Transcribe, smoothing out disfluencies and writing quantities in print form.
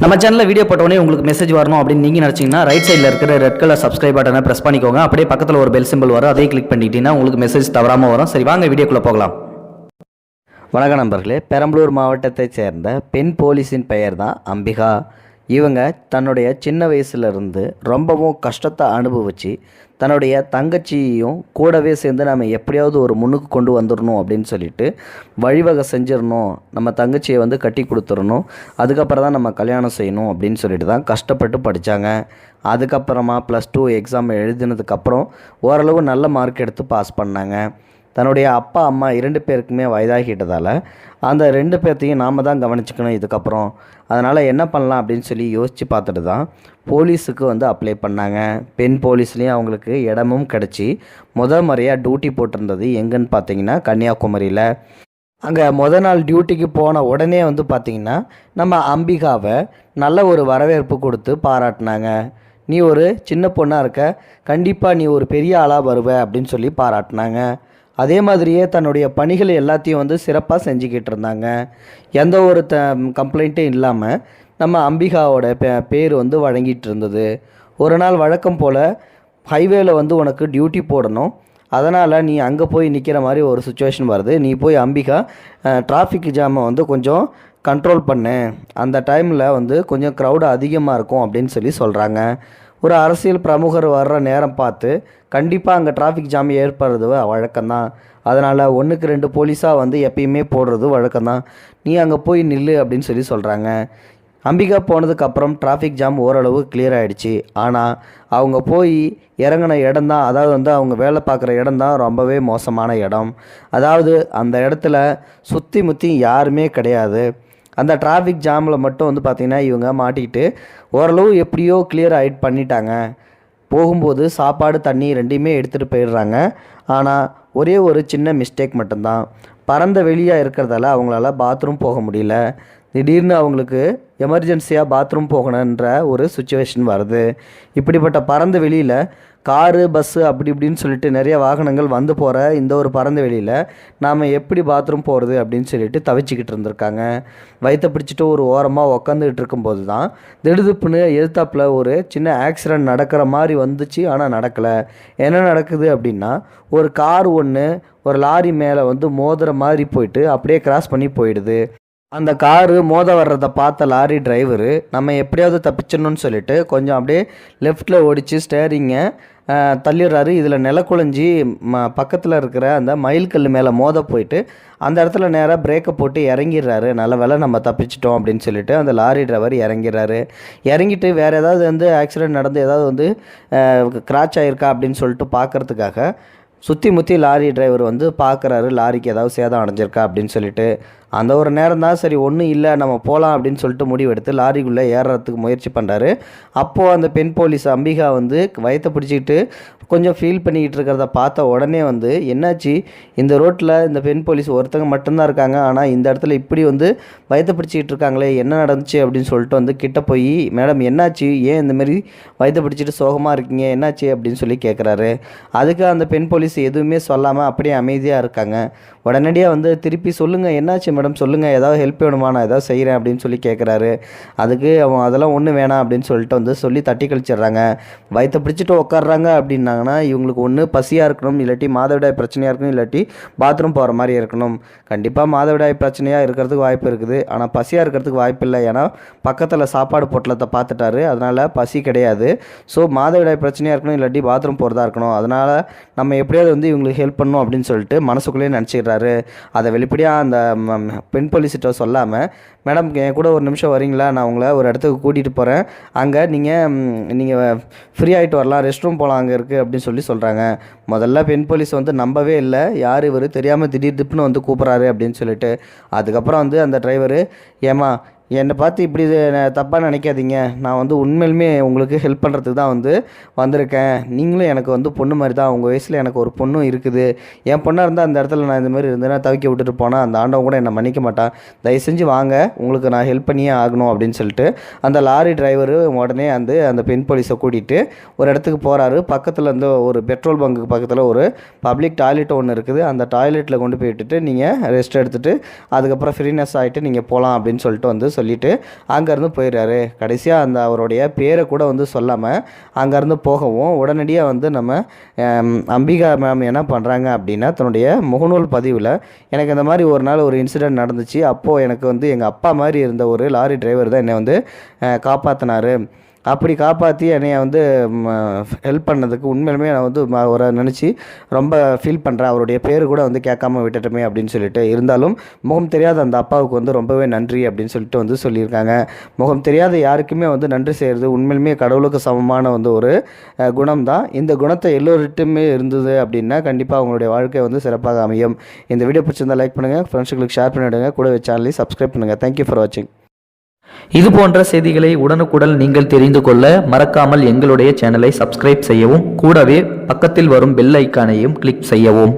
நம்ம சேனலில் வீடியோ போட்டோடனே உங்களுக்கு மெசேஜ் வரணும் அப்படின்னு நீங்கள் நினச்சிங்கன்னா ரைட் சைடில் இருக்கிற ரெட் கலர் சப்ஸ்கிரைப் பட்டனை ப்ரெஸ் பண்ணிக்கோங்க. அப்படியே பக்கத்தில் ஒரு பெல் சிம்பிள் வரும், அதையும் கிளிக் பண்ணிட்டீங்கன்னா உங்களுக்கு மெசேஜ் தவறாமல் வரும். சரி, வாங்க வீடியோக்குள்ளே போகலாம். வணக்கம் நண்பர்களே. பெரம்பலூர் மாவட்டத்தைச் சேர்ந்த பெண் போலீஸின் பெயர் தான் அம்பிகா. இவங்க தன்னுடைய சின்ன வயசுலேருந்து ரொம்பவும் கஷ்டத்தை அனுபவித்து தன்னுடைய தங்கச்சியையும் கூடவே சேர்ந்து நம்ம எப்படியாவது ஒரு முன்னுக்கு கொண்டு வந்துடணும் அப்படின்னு சொல்லிட்டு வழிவகை செஞ்சிடணும், நம்ம தங்கச்சியை வந்து கட்டி கொடுத்துடணும், அதுக்கப்புறம் தான் நம்ம கல்யாணம் செய்யணும் அப்படின்னு சொல்லிட்டு தான் கஷ்டப்பட்டு படித்தாங்க. அதுக்கப்புறமா +2 எக்ஸாம் எழுதினதுக்கப்புறம் ஓரளவு நல்ல மார்க் எடுத்து பாஸ் பண்ணாங்க. தன்னுடைய அப்பா அம்மா 2 பேருக்குமே வயதாகிட்டதால் அந்த 2 பேர்த்தையும் நாம் தான் கவனிச்சுக்கணும் இதுக்கப்புறம். அதனால் என்ன பண்ணலாம் அப்படின்னு சொல்லி யோசித்து பார்த்துட்டு தான் போலீஸுக்கு வந்து அப்ளை பண்ணாங்க. பெண் போலீஸ்லேயும் அவங்களுக்கு இடமும் கிடச்சி முறையாக டியூட்டி போட்டிருந்தது எங்கன்னு பார்த்தீங்கன்னா கன்னியாகுமரியில். அங்கே நாள் டியூட்டிக்கு போன உடனே வந்து பார்த்திங்கன்னா நம்ம அம்பிகாவை நல்ல ஒரு வரவேற்பு கொடுத்து பாராட்டினாங்க. நீ ஒரு சின்ன பொண்ணாக இருக்க, கண்டிப்பாக நீ ஒரு பெரிய ஆளாக வருவ அப்படின்னு சொல்லி பாராட்டினாங்க. அதே மாதிரியே தன்னுடைய பணிகள் எல்லாத்தையும் வந்து சிறப்பாக செஞ்சுக்கிட்டு இருந்தாங்க. எந்த ஒரு கம்ப்ளைண்ட்டும் இல்லாமல் நம்ம அம்பிகாவோட பேர் வந்து வழங்கிட்டு இருந்தது. ஒரு நாள் வழக்கம் போல் ஹைவேல வந்து உனக்கு டியூட்டி போடணும், அதனால் நீ அங்கே போய் நிற்கிற மாதிரி ஒரு சுச்சுவேஷன் வருது. நீ போய் அம்பிகா டிராஃபிக் ஜாமை வந்து கொஞ்சம் கண்ட்ரோல் பண்ணு, அந்த டைமில் வந்து கொஞ்சம் க்ரௌடு அதிகமாக இருக்கும் அப்படின்னு சொல்லி சொல்கிறாங்க. ஒரு அரசியல் பிரமுகர் வர்ற நேரம் பார்த்து கண்டிப்பாக அங்கே டிராஃபிக் ஜாம் ஏற்படுறது வழக்கம்தான். அதனால் 1க்கு 2 போலீஸாக வந்து எப்பயுமே போடுறது வழக்கம்தான், நீ அங்கே போய் நில்லு அப்படின்னு சொல்லி சொல்கிறாங்க. அம்பிகா போனதுக்கப்புறம் டிராஃபிக் ஜாம் ஓரளவு கிளியர் ஆகிடுச்சு. ஆனால் அவங்க போய் இறங்கின இடம் தான், அதாவது வந்து அவங்க வேலை பார்க்குற இடம் தான் ரொம்பவே மோசமான இடம். அதாவது அந்த இடத்துல சுற்றி முற்றி யாருமே கிடையாது. அந்த டிராஃபிக் ஜாமில் மட்டும் வந்து பார்த்திங்கன்னா இவங்க மாட்டிக்கிட்டு ஓரளவு எப்படியோ கிளியர் ஆகிட் பண்ணிட்டாங்க. போகும்போது சாப்பாடு தண்ணி 2மே எடுத்துகிட்டு போயிடுறாங்க. ஆனால் ஒரே ஒரு சின்ன மிஸ்டேக் மட்டும்தான். பரந்த வெளியாக இருக்கிறதால அவங்களால பாத்ரூம் போக முடியல. திடீர்னு அவங்களுக்கு எமர்ஜென்சியாக பாத்ரூம் போகணுன்ற ஒரு சுச்சுவேஷன் வருது. இப்படிப்பட்ட பரந்த வெளியில் காரு பஸ்ஸு அப்படி இப்படின்னு சொல்லிட்டு நிறைய வாகனங்கள் வந்து போகிற இந்த ஒரு பரந்த வெளியில் நாம் எப்படி பாத்ரூம் போகிறது அப்படின்னு சொல்லிட்டு தவிச்சிக்கிட்டு இருந்திருக்காங்க. வயிற்ற பிடிச்சிட்டு ஒரு ஓரமாக உக்காந்துக்கிட்டு இருக்கும்போது தான் திடுதுப்புன்னு எதிர்த்தாப்பில் ஒரு சின்ன ஆக்சிடெண்ட் நடக்கிற மாதிரி வந்துச்சு. ஆனால் நடக்கலை. என்ன நடக்குது அப்படின்னா, ஒரு கார் ஒன்று ஒரு லாரி மேலே வந்து மோதுற மாதிரி போயிட்டு அப்படியே கிராஸ் பண்ணி போயிடுது. அந்த காரு மோத வர்றதை பார்த்த லாரி டிரைவரு நம்ம எப்படியாவது தப்பிச்சிடணும்னு சொல்லிட்டு கொஞ்சம் அப்படியே லெஃப்டில் ஓடிச்சு ஸ்டேரிங்கை தள்ளிடுறாரு. இதில் நிலக்குழஞ்சி பக்கத்தில் இருக்கிற அந்த மயில் கல் மேலே மோத போயிட்டு அந்த இடத்துல நேராக பிரேக்கை போட்டு இறங்கிடுறாரு. நல்ல வேலை நம்ம தப்பிச்சிட்டோம் அப்படின்னு சொல்லிட்டு அந்த லாரி டிரைவர் இறங்கிடுறாரு. இறங்கிட்டு வேறு ஏதாவது வந்து ஆக்சிடெண்ட் நடந்து ஏதாவது வந்து கிராச் ஆகிருக்கா அப்படின்னு சொல்லிட்டு பார்க்குறதுக்காக சுற்றி முற்றி லாரி டிரைவர் வந்து பார்க்குறாரு, லாரிக்கு ஏதாவது சேதம் அடைஞ்சிருக்கா அப்படின்னு சொல்லிட்டு. அந்த ஒரு நேரம் தான் சரி ஒன்றும் இல்லை நம்ம போகலாம் அப்படின்னு சொல்லிட்டு முடிவெடுத்து லாரிக்குள்ளே ஏறுறதுக்கு முயற்சி பண்ணுறாரு. அப்போது அந்த பெண் போலீஸ் அம்பிகா வந்து வயிற்ற பிடிச்சிக்கிட்டு கொஞ்சம் ஃபீல் பண்ணிக்கிட்டு இருக்கிறத பார்த்த உடனே வந்து என்னாச்சு, இந்த ரோட்டில் இந்த பெண் போலீஸ் ஒருத்தங்க மட்டும்தான் இருக்காங்க, ஆனால் இந்த இடத்துல இப்படி வந்து வயிற்ற பிடிச்சிக்கிட்டு இருக்காங்களே, என்ன நடந்துச்சு அப்படின்னு சொல்லிட்டு வந்து கிட்ட போய் மேடம் என்னாச்சு, ஏன் இந்தமாரி வயிற்ற பிடிச்சிட்டு சோகமாக இருக்கீங்க, என்னாச்சு அப்படின்னு சொல்லி கேட்குறாரு. அதுக்கு அந்த பெண் போலீஸ் எதுவுமே சொல்லாமல் அப்படியே அமைதியாக இருக்காங்க. உடனடியாக வந்து திருப்பி சொல்லுங்கள் என்னாச்சு மேடம் சொல்லுங்கள், ஏதாவது ஹெல்ப் வேணுமா, நான் ஏதாவது செய்கிறேன் அப்படின்னு சொல்லி கேட்குறாரு. அதுக்கு அவன் அதெல்லாம் ஒன்றும் வேணாம் அப்படின்னு சொல்லிட்டு வந்து சொல்லி தட்டி கழிச்சிடுறாங்க. வயிற்ற பிடிச்சிட்டு உட்காடுறாங்க அப்படின்னாங்கன்னா இவங்களுக்கு ஒன்று பசியாக இருக்கணும், இல்லாட்டி மாதவிடாய் பிரச்சனையாக இருக்கணும், இல்லாட்டி பாத்ரூம் போகிற மாதிரி இருக்கணும். கண்டிப்பாக மாதவிடாய் பிரச்சனையாக இருக்கிறதுக்கு வாய்ப்பு இருக்குது, ஆனால் பசியாக இருக்கிறதுக்கு வாய்ப்பு இல்லை. ஏன்னா பக்கத்தில் சாப்பாடு பொட்டலத்தை பார்த்துட்டாரு, அதனால் பசி கிடையாது. ஸோ மாதவிடாய் பிரச்சனையாக இருக்கணும், இல்லாட்டி பாத்ரூம் போகிறதா இருக்கணும். அதனால் நம்ம எப்படியாவது வந்து இவங்களுக்கு ஹெல்ப் பண்ணணும் அப்படின்னு சொல்லிட்டு மனசுக்குள்ளேயே நினச்சிக்கிறாரு. அதை வெளிப்படையாக அந்த பெண் போலீஸ்கிட்ட சொல்லாமல், மேடம் என் கூட ஒரு நிமிஷம் வரீங்களா, நான் உங்களை ஒரு இடத்துக்கு கூட்டிகிட்டு போகிறேன், அங்கே நீங்கள் ஃப்ரீ ஆகிட்டு வரலாம், ரெஸ்ட் ரூம் போகலாம் அங்கே இருக்குது அப்படின்னு சொல்கிறாங்க. முதல்ல பெண் போலீஸ் வந்து நம்பவே இல்லை, யார் இவர் தெரியாமல் திடீர் திப்புன்னு வந்து கூப்பிட்றாரு அப்படின்னு சொல்லிட்டு. அதுக்கப்புறம் வந்து அந்த டிரைவரு, ஏமா என்னை பார்த்து இப்படி தப்பாக நினைக்காதீங்க, நான் வந்து உண்மையிலுமே உங்களுக்கு ஹெல்ப் பண்ணுறதுக்கு தான் வந்து வந்திருக்கேன், நீங்களும் எனக்கு வந்து பொண்ணு மாதிரி தான், உங்கள் வயசில் எனக்கு ஒரு பொண்ணும் இருக்குது, என் பொண்ணாக இருந்தால் அந்த இடத்துல நான் இந்த மாதிரி இருந்தேன்னா தவிக்க விட்டுட்டு போனால் அந்த ஆண்டவன் கூட என்னை மன்னிக்க மாட்டான், தயவு செஞ்சு வாங்க, உங்களுக்கு நான் ஹெல்ப் பண்ணியே ஆகணும் அப்படின்னு சொல்லிட்டு அந்த லாரி டிரைவரு உடனே அந்த பெண் போலீஸை கூட்டிகிட்டு ஒரு இடத்துக்கு போகிறாரு. பக்கத்தில் வந்து ஒரு பெட்ரோல் பங்க்கு பக்கத்தில் ஒரு பப்ளிக் டாய்லெட் ஒன்று இருக்குது, அந்த டாய்லெட்டில் கொண்டு போய் விட்டுட்டு நீங்கள் ரெஸ்ட் எடுத்துகிட்டு அதுக்கப்புறம் ஃப்ரீனஸ் ஆகிட்டு நீங்கள் போகலாம் அப்படின்னு சொல்லிட்டு வந்து சொல்லிவிட்டு அங்கேருந்து போயிடுறாரு. கடைசியாக அந்த அவருடைய பேரை கூட வந்து சொல்லாமல் அங்கேருந்து போகவும் உடனடியாக வந்து நம்ம அம்பிகா மேம் என்ன பண்ணுறாங்க அப்படின்னா தன்னுடைய முகநூல் பதிவில் எனக்கு இந்த மாதிரி ஒரு நாள் ஒரு இன்சிடெண்ட் நடந்துச்சு. அப்போது எனக்கு வந்து எங்கள் அப்பா மாதிரி இருந்த ஒரு லாரி டிரைவர் தான் என்னை வந்து காப்பாற்றினார். அப்படி காப்பாற்றி என்னைய வந்து ஹெல்ப் பண்ணதுக்கு உண்மையிலுமே நான் வந்து அவரை நினச்சி ரொம்ப ஃபீல் பண்ணுறேன். அவருடைய பேர் கூட வந்து கேட்காம விட்டுட்டோமே அப்படின்னு சொல்லிட்டு. இருந்தாலும் முகம் தெரியாத அந்த அப்பாவுக்கு வந்து ரொம்பவே நன்றி அப்படின்னு சொல்லிட்டு வந்து சொல்லியிருக்காங்க. முகம் தெரியாத யாருக்குமே வந்து நன்றி செய்கிறது உண்மையிலுமே கடவுளுக்கு சமமான வந்து ஒரு குணம் தான். இந்த குணத்தை எல்லோருட்டுமே இருந்தது அப்படின்னா கண்டிப்பாக அவங்களுடைய வாழ்க்கை வந்து சிறப்பாக அமையும். இந்த வீடியோ பிடிச்சிருந்தால் லைக் பண்ணுங்கள், ஃப்ரெண்ட்ஸுங்களுக்கு ஷேர் பண்ணிவிடுங்க, கூட சேனலையும் சப்ஸ்கிரைப் பண்ணுங்கள். தேங்க்யூ ஃபார் வாட்சிங். இது போன்ற செய்திகளை உடனுக்குடன் நீங்கள் தெரிந்து கொள்ள மறக்காமல் எங்களுடைய சேனலை சப்ஸ்கிரைப் செய்யவும், கூடவே பக்கத்தில் வரும் பெல் ஐக்கானையும் கிளிக் செய்யவும்.